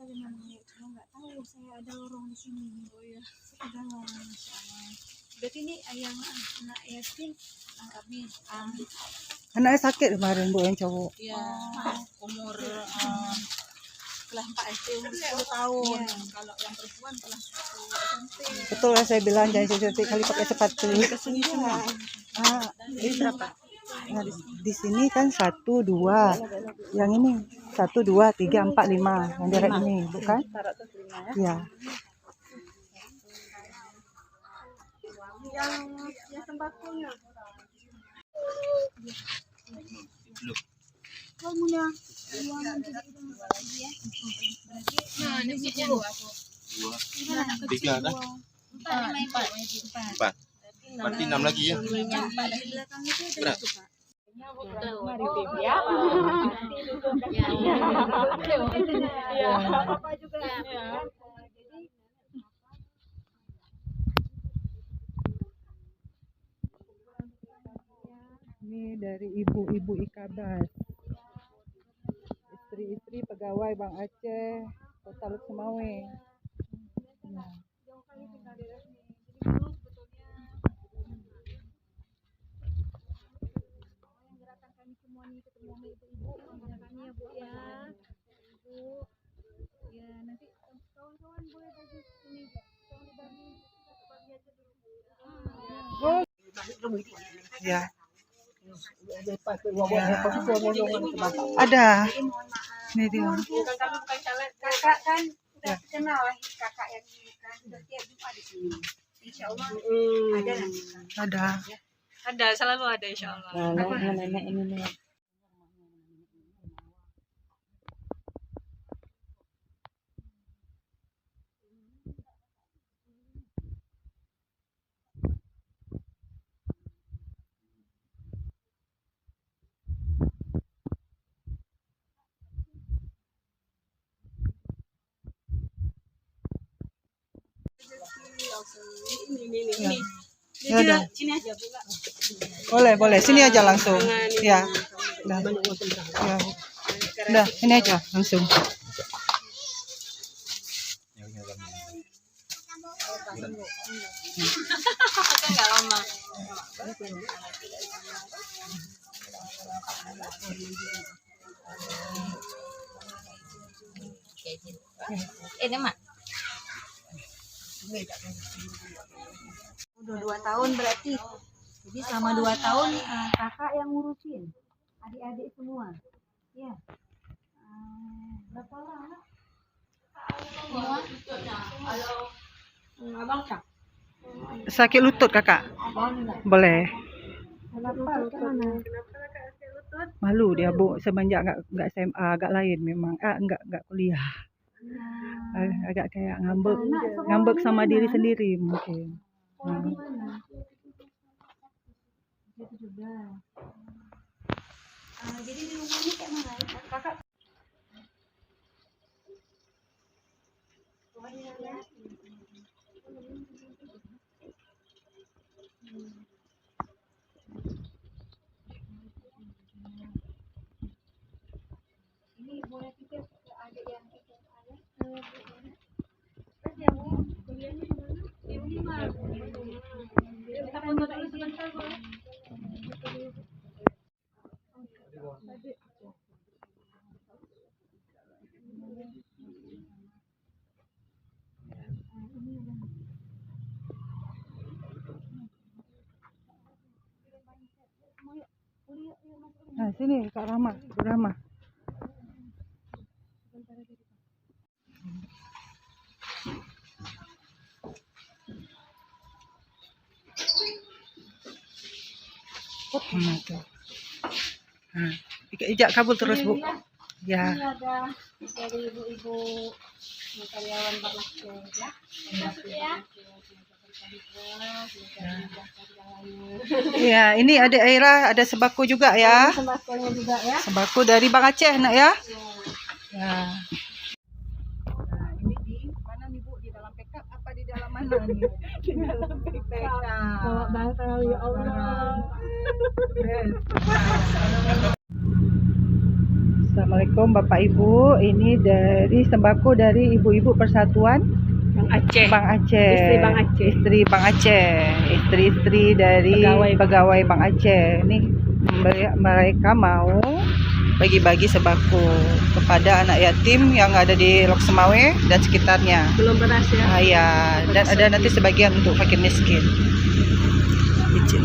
dari mana ya, cuma nggak tahu saya ada lorong di sini. Oh ya, sudah lah, Masya Allah. Berarti ini yang anak yatim kami. Anaknya sakit kemarin Bu yang cowok. Iya, umur setelah 4 SD umur 10 tahun. Ya. Kalau yang perempuan telah 1 SMP. Betul lah saya bilang jangan setiap kali pakai sepatu. Kesini semua. Ini berapa? Nah, di sini kan 1, 2. Yang ini 1, 2, 3, 4, 5. Yang direct ini, bukan? Iya. Yang sembakonya. Kamunya nah, ini sih 2. 3 kan? 4. Berarti 6 lagi ya? Berat. Ini dari ibu-ibu Ikabas, istri-istri pegawai Bang Aceh, Kota Luk Semawe. Nah. Ya. Ada. Ini dia. Kakak kan udah kenal lah kakak yang ini kan udah tiap Jumat di sini. Insya Allah ada nanti. Ada. Ada, selalu ada insya Allah. Nenek ini nih. Ini. Ya udah. Sini aja Bu. Boleh. Sini aja langsung. Ya. Udah. Ya. Udah, ini aja langsung. Enggak lama. Ini Mak. Udah 2 tahun berarti. Jadi selama 2 tahun kakak yang ngurusin adik-adik semua. Ya. Berapa lama? Semua? Abang Kak. Sakit lutut kakak? Boleh. Kenapa? Sakit lutut? Malu dia Bu, semenjak enggak SMA, agak lain memang. Enggak kuliah. Agak kayak ngambek sama diri sendiri mungkin. Di mana? Itu juga. Jadi di rumah ini kayak mana? Kakak. Ini boleh pikir adik yang SMA ya? Terus yang kuliahnya di mana? Di Unimar. Kita foto lagi sebentar boleh? Nah, sini Kak Rahma, Bu Rahma. Tuh. Nah, ijak kabul terus Bu. Ya. Ini ada dari ibu-ibu karyawan Pak Lakso ya. Ya, ini ada Aira, ada sembako juga ya. Sembakonya juga ya. Sembako dari Bang Aceh nak ya. Ya. Nah, ini di mana nih Bu? Di dalam pickup apa di dalam mana nih? Di dalam pickup. Bawa bantal ya Allah. Assalamualaikum Bapak Ibu. Ini dari sembako dari Ibu-Ibu Persatuan Bang Aceh. Bang Aceh. Istri Bang Aceh. Istri dari pegawai Bang Aceh. Ini mereka mau bagi-bagi sembako kepada anak yatim yang ada di Lok Semawe dan sekitarnya. Belum beras ya. Ya, dan ada nanti sebagian untuk fakir miskin. Izin.